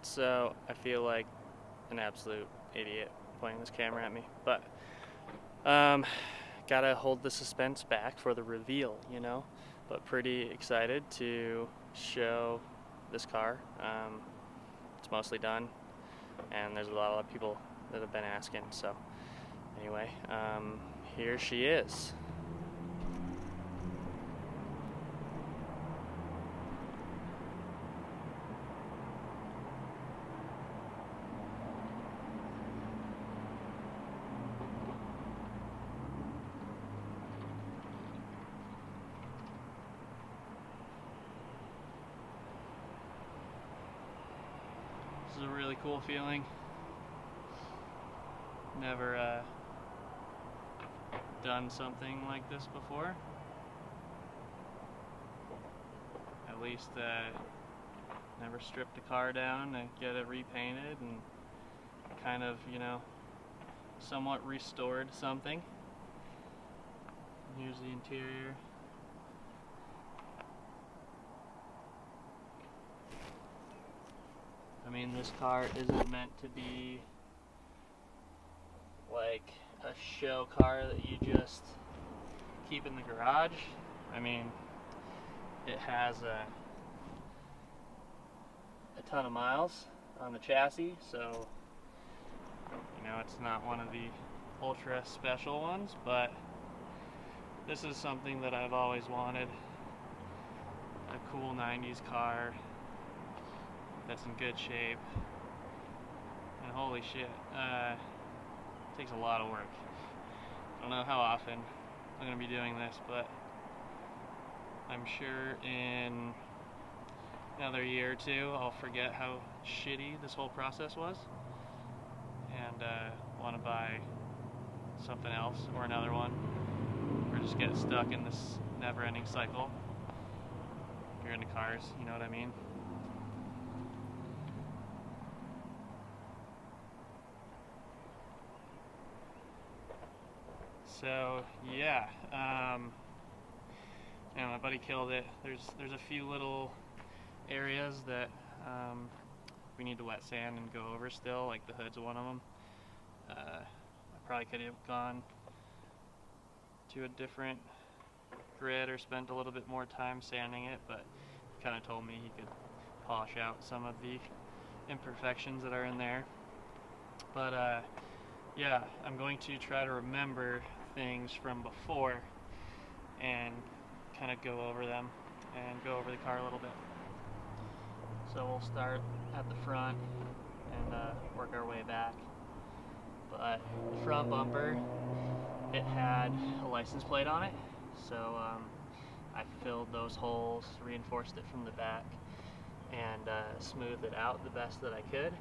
so I feel like an absolute idiot pointing this camera at me. But gotta hold the suspense back for the reveal, you know. But pretty excited to show this car. It's mostly done, and there's a lot of people that have been asking. So anyway, here she is. This is a really cool feeling. Never done something like this before. At least never stripped a car down and get it repainted and kind of, you know, somewhat restored something. Here's the interior. I mean, this car isn't meant to be like a show car that you just keep in the garage. I mean, it has a ton of miles on the chassis, so you know, it's not one of the ultra special ones, but this is something that I've always wanted. A cool 90s car that's in good shape, and holy shit, it takes a lot of work. I don't know how often I'm going to be doing this, but I'm sure in another year or two I'll forget how shitty this whole process was and want to buy something else or another one, or just get stuck in this never-ending cycle. If you're into cars, you know what I mean. So yeah, my buddy killed it. There's a few little areas that we need to wet sand and go over still, like the hood's one of them. I probably could have gone to a different grid or spent a little bit more time sanding it, but he kind of told me he could polish out some of the imperfections that are in there. But yeah, I'm going to try to remember things from before and kind of go over them and go over the car a little bit. So we'll start at the front and work our way back. But the front bumper, it had a license plate on it, so I filled those holes, reinforced it from the back, and smoothed it out the best that I could.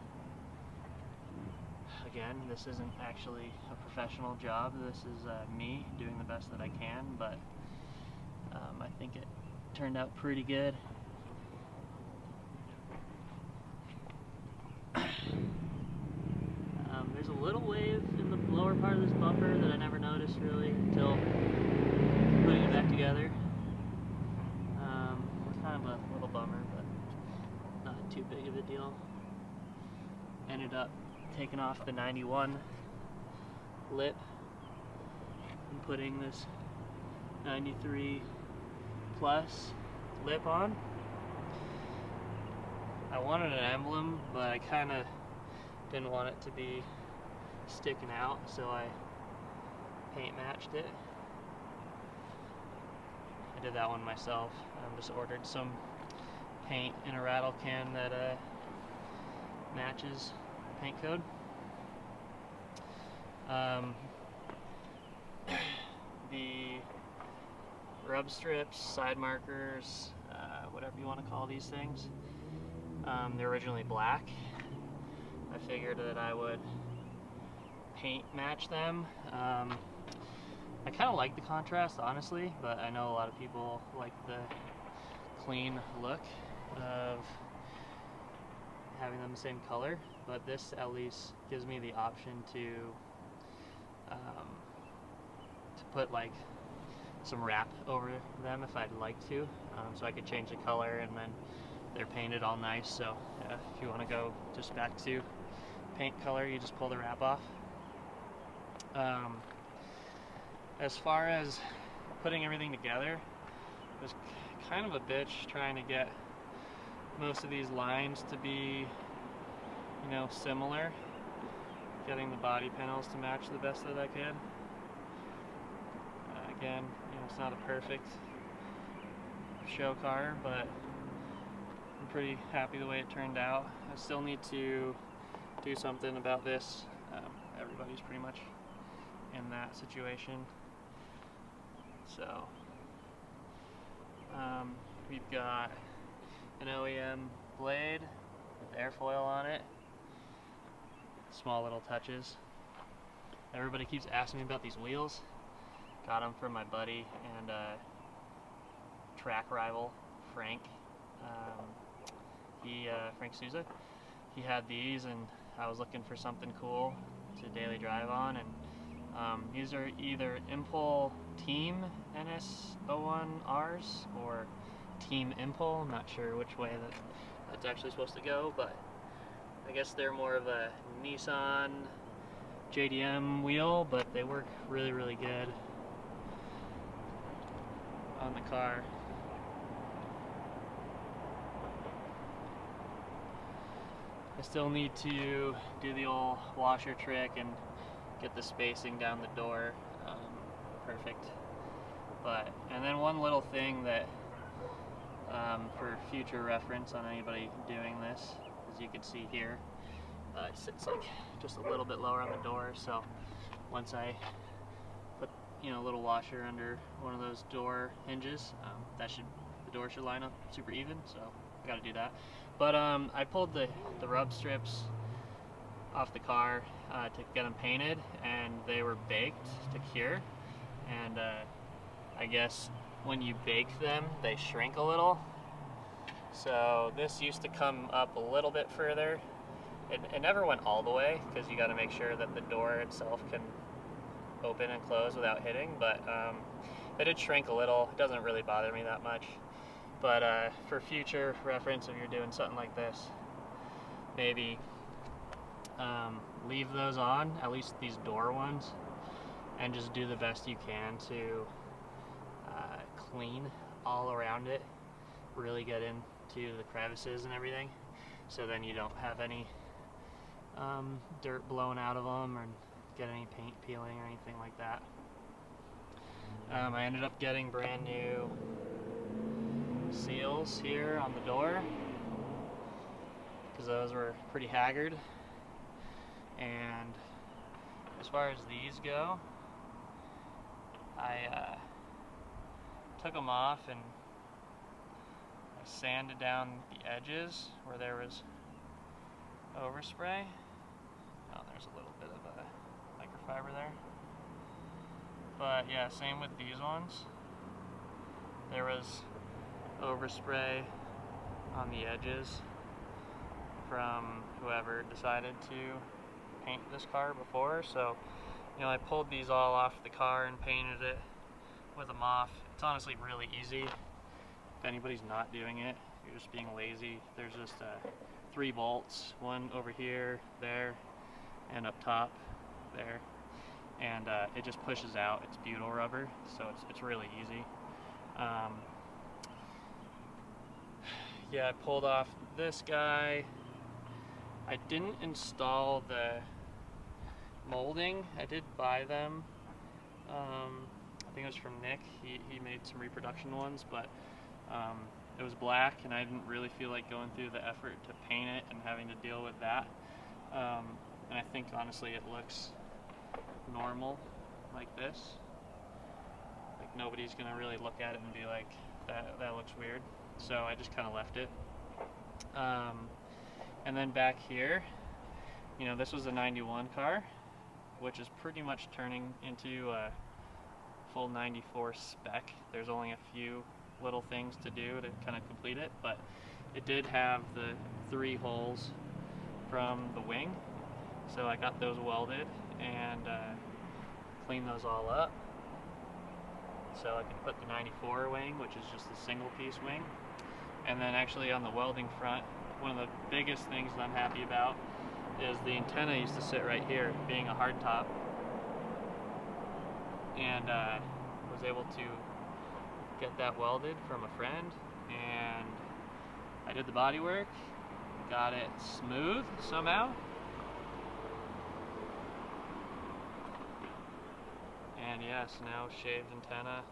Again, this isn't actually a professional job. This is me doing the best that I can, but I think it turned out pretty good. There's a little wave in the lower part of this bumper that I never noticed really until putting it back together. Kind of a little bummer, but not too big of a deal. Ended up taking off the 91 lip and putting this 93 plus lip on. I wanted an emblem, but I kind of didn't want it to be sticking out, so I paint matched it. I did that one myself. I just ordered some paint in a rattle can that matches paint code. The rub strips, side markers, whatever you want to call these things, they're originally black. I figured that I would paint match them. I kind of like the contrast, honestly, but I know a lot of people like the clean look of having them the same color, but this at least gives me the option to put like some wrap over them if I'd like to, so I could change the color, and then they're painted all nice. So if you want to go just back to paint color, you just pull the wrap off. As far as putting everything together, it was kind of a bitch trying to get most of these lines to be, you know, similar. Getting the body panels to match the best that I could. Again, you know, it's not a perfect show car, but I'm pretty happy the way it turned out. I still need to do something about this. Everybody's pretty much in that situation. So we've got an OEM blade with airfoil on it. Small little touches. Everybody keeps asking me about these wheels. Got them from my buddy and track rival, Frank. Frank Souza. He had these, and I was looking for something cool to daily drive on, and these are either Impul Team NS01Rs or Team Impul. I'm not sure which way that's actually supposed to go, but I guess they're more of a Nissan JDM wheel, but they work really, really good on the car. I still need to do the old washer trick and get the spacing down the door perfect. And then one little thing that for future reference on anybody doing this, as you can see here, it sits like just a little bit lower on the door, so once I put, you know, a little washer under one of those door hinges, the door should line up super even, so I gotta do that. But I pulled the rub strips off the car to get them painted, and they were baked to cure, and I guess when you bake them, they shrink a little. So this used to come up a little bit further. It never went all the way, because you got to make sure that the door itself can open and close without hitting, but it did shrink a little. It doesn't really bother me that much. But for future reference, if you're doing something like this, maybe leave those on, at least these door ones, and just do the best you can to clean all around it, really get into the crevices and everything, so then you don't have any dirt blowing out of them or get any paint peeling or anything like that. I ended up getting brand new seals here on the door because those were pretty haggard, and as far as these go, I took them off and I sanded down the edges where there was overspray. Oh, there's a little bit of a microfiber there. But yeah, same with these ones. There was overspray on the edges from whoever decided to paint this car before. So, you know, I pulled these all off the car and painted it with them off. It's honestly really easy. If anybody's not doing it, you're just being lazy. There's just 3 bolts, one over here, there, and up top there, and it just pushes out. It's butyl rubber, so it's really easy. Yeah, I pulled off this guy. I didn't install the molding. I did buy them. I think it was from Nick. He made some reproduction ones, but it was black, and I didn't really feel like going through the effort to paint it and having to deal with that. And I think honestly it looks normal like this. Like nobody's gonna really look at it and be like, that looks weird. So I just kind of left it. And then back here, you know, this was a 91 car, which is pretty much turning into a full 94 spec. There's only a few little things to do to kind of complete it, but it did have the 3 holes from the wing, so I got those welded and cleaned those all up so I can put the 94 wing, which is just a single piece wing, And then actually on the welding front, one of the biggest things that I'm happy about is the antenna used to sit right here, being a hardtop, and was able to get that welded from a friend, and I did the body work, got it smooth somehow, and yes, now shaved antenna,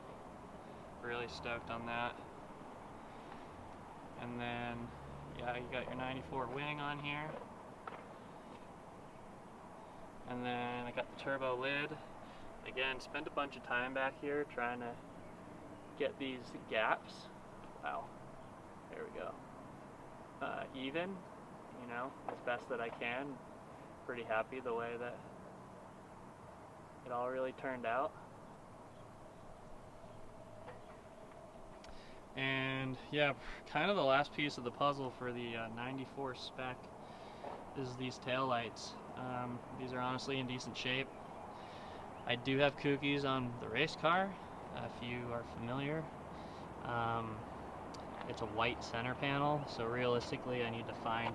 really stoked on that. And then, yeah, you got your 94 wing on here. And then I got the turbo lid. Again, spent a bunch of time back here trying to get these gaps, wow, there we go, even, you know, as best that I can. Pretty happy the way that it all really turned out. And yeah, kind of the last piece of the puzzle for the 94 spec is these taillights. These are honestly in decent shape. I do have kookies on the race car, if you are familiar. It's a white center panel, so realistically I need to find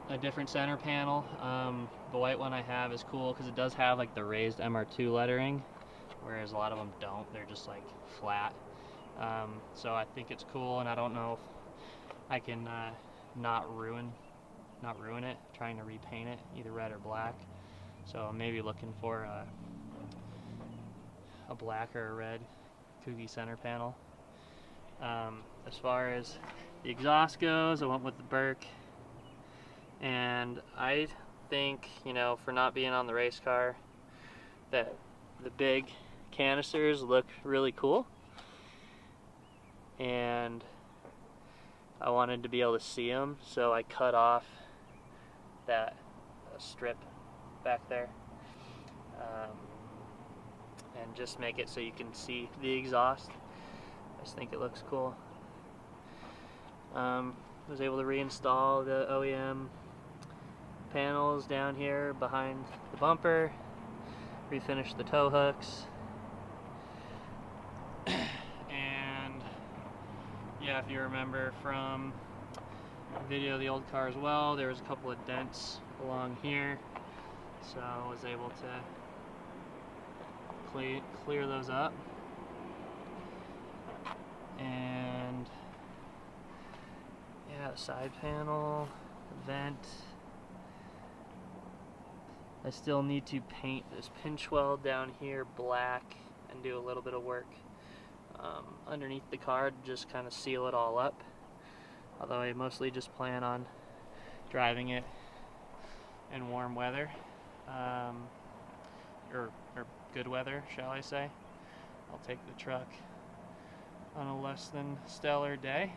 a different center panel. The white one I have is cool because it does have like the raised MR2 lettering, whereas a lot of them don't. They're just like flat. So I think it's cool, and I don't know if I can not ruin it, trying to repaint it either red or black. So I'm maybe looking for a black or a red Kooky center panel. As far as the exhaust goes, I went with the Burke, and I think, you know, for not being on the race car, that the big canisters look really cool, and I wanted to be able to see them, so I cut off that strip back there, and just make it so you can see the exhaust. I just think it looks cool. Was able to reinstall the OEM panels down here behind the bumper, refinish the tow hooks, and yeah, if you remember from the video of the old car as well, there was a couple of dents along here, so I was able to clear those up. And yeah, side panel, vent. I still need to paint this pinch weld down here black and do a little bit of work underneath the car to just kind of seal it all up. Although I mostly just plan on driving it in warm weather, or good weather, shall I say. I'll take the truck on a less than stellar day.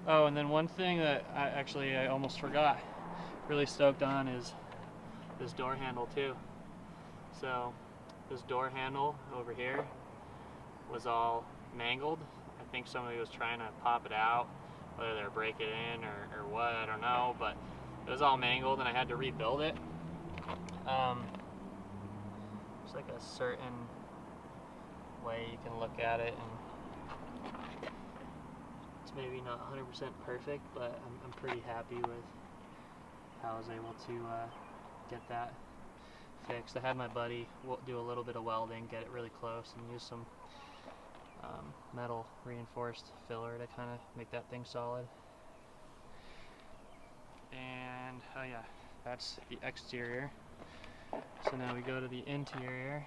Oh, and then one thing that I almost forgot, really stoked on, is this door handle too. So this door handle over here was all mangled. I think somebody was trying to pop it out, whether they're breaking it in or what, I don't know, but it was all mangled and I had to rebuild it. There's like a certain way you can look at it, and it's maybe not 100% perfect, but I'm pretty happy with how I was able to get that fixed. I had my buddy do a little bit of welding, get it really close, and use some metal reinforced filler to kind of make that thing solid. And oh yeah, that's the exterior. So now we go to the interior,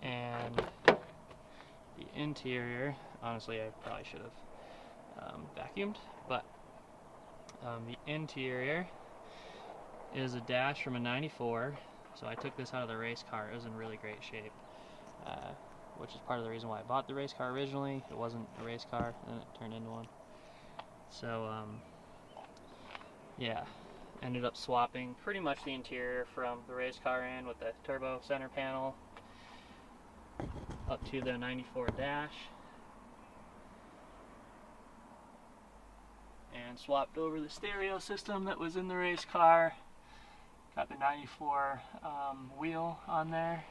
and the interior, honestly I probably should have vacuumed, but the interior is a dash from a 94. So I took this out of the race car. It was in really great shape, which is part of the reason why I bought the race car originally. It wasn't a race car, and it turned into one. So yeah, ended up swapping pretty much the interior from the race car in with the turbo center panel up to the 94 dash, and swapped over the stereo system that was in the race car. Got the 94 wheel on there.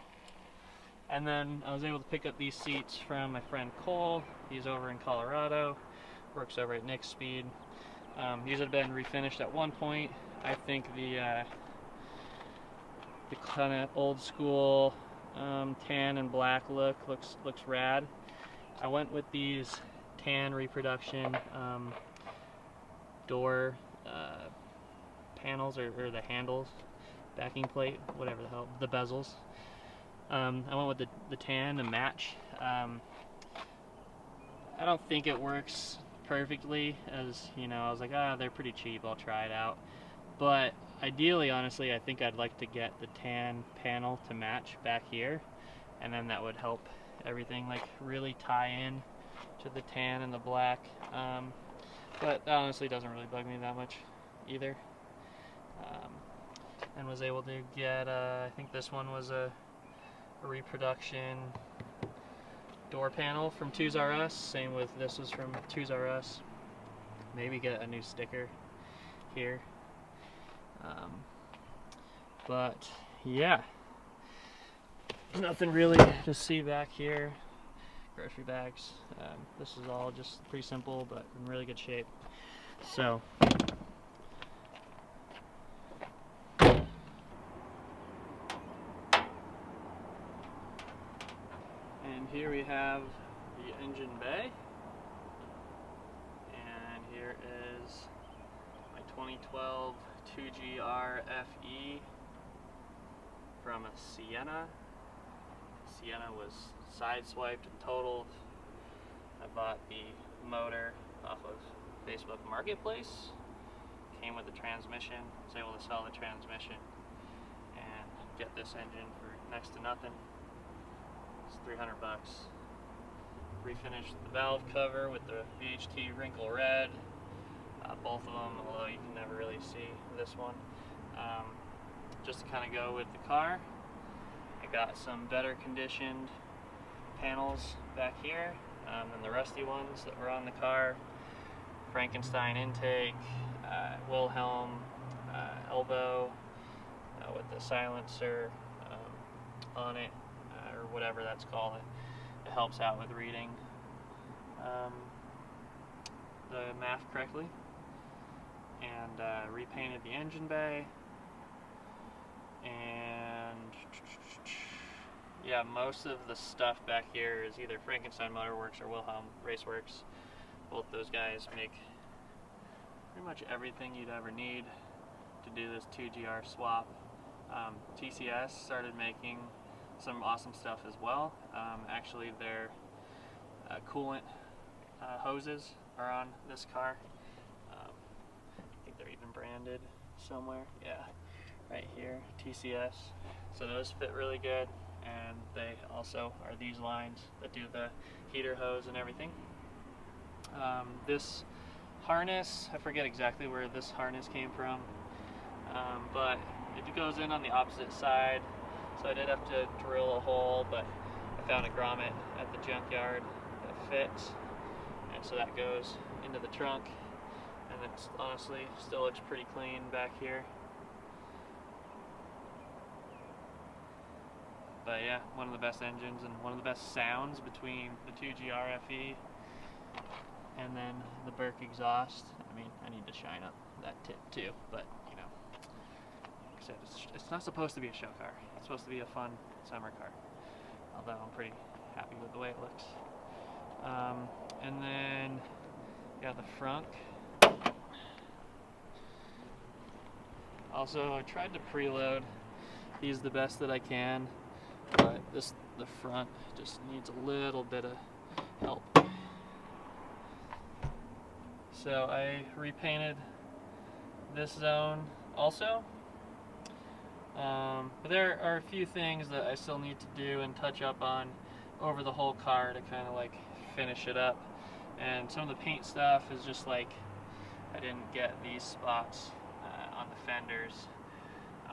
And then I was able to pick up these seats from my friend Cole. He's over in Colorado. works over at Nick's Speed. These had been refinished at one point. I think the kind of old school tan and black looks rad. I went with these tan reproduction door panels or the handles, backing plate, whatever the hell, the bezels. I went with the tan to match. I don't think it works perfectly, as you know, I was like, they're pretty cheap, I'll try it out. But ideally, honestly, I think I'd like to get the tan panel to match back here, and then that would help everything like really tie in to the tan and the black. But that honestly doesn't really bug me that much either. And was able to get, I think this one was a reproduction door panel from Two's R Us. Same with this was from Two's R Us. Maybe get a new sticker here. But yeah, nothing really to see back here. Grocery bags. This is all just pretty simple, but in really good shape. So. And here we have the engine bay. And here is my 2012 2GR FE from a Sienna. Sienna was sideswiped and totaled. I bought the motor off of Facebook Marketplace. Came with the transmission. Was able to sell the transmission and get this engine for next to nothing. It's $300. Refinished the valve cover with the VHT wrinkle red. Both of them, although you can never really see this one. Just to kind of go with the car, I got some better conditioned panels back here than the rusty ones that were on the car. Frankenstein intake, Wilhelm elbow with the silencer on it, or whatever that's called. It helps out with reading the MAF correctly. And repainted the engine bay. And yeah, most of the stuff back here is either Frankenstein Motor Works or Wilhelm Raceworks. Both those guys make pretty much everything you'd ever need to do this 2GR swap. TCS started making some awesome stuff as well. Actually, their coolant hoses are on this car. I think they're even branded somewhere. Yeah, right here, TCS. So those fit really good, and they also are these lines that do the heater hose and everything. This harness, I forget exactly where this harness came from, but it goes in on the opposite side, so I did have to drill a hole, but I found a grommet at the junkyard that fits, and so that goes into the trunk, and it honestly still looks pretty clean back here. But yeah, one of the best engines and one of the best sounds between the 2GR FE and then the Burke exhaust. I mean, I need to shine up that tip too, but you know, like I said, it's not supposed to be a show car. It's supposed to be a fun summer car, although I'm pretty happy with the way it looks. And then, yeah, the front. Also, I tried to preload these the best that I can, but the front just needs a little bit of help. So I repainted this zone also, but there are a few things that I still need to do and touch up on over the whole car to kind of like finish it up. And some of the paint stuff is just like, I didn't get these spots on the fenders.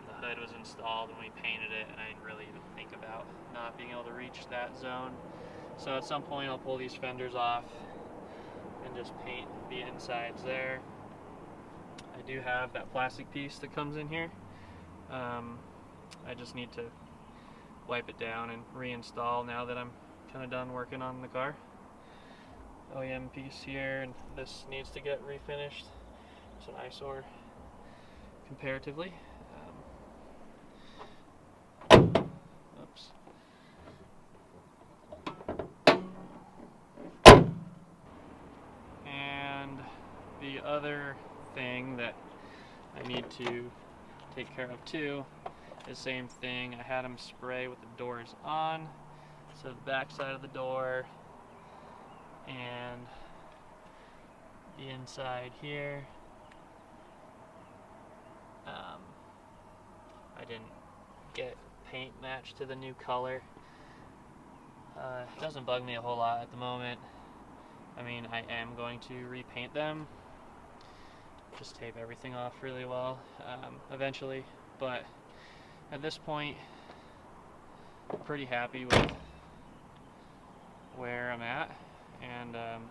The hood was installed and we painted it, and I didn't really even think about not being able to reach that zone. So at some point I'll pull these fenders off and just paint the insides there. I do have that plastic piece that comes in here. I just need to wipe it down and reinstall now that I'm kind of done working on the car. OEM piece here, and this needs to get refinished. It's an eyesore comparatively. Oops. And the other thing that I need to take care of too is the same thing. I had them spray with the doors on, so the back side of the door and the inside here. I didn't get paint matched to the new color. It doesn't bug me a whole lot at the moment. I mean, I am going to repaint them, just tape everything off really well eventually, but at this point I'm pretty happy with where I'm at, and I'm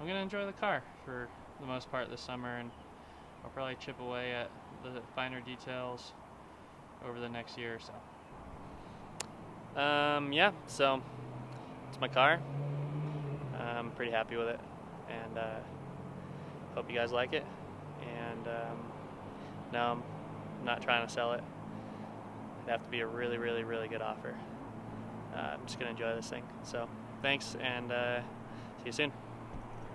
gonna enjoy the car for the most part this summer, and I'll probably chip away at the finer details over the next year or so. Yeah, so it's my car. I'm pretty happy with it, and hope you guys like it. And no, I'm not trying to sell it. It'd have to be a really, really, really good offer. I'm just gonna enjoy this thing. So thanks, and see you soon.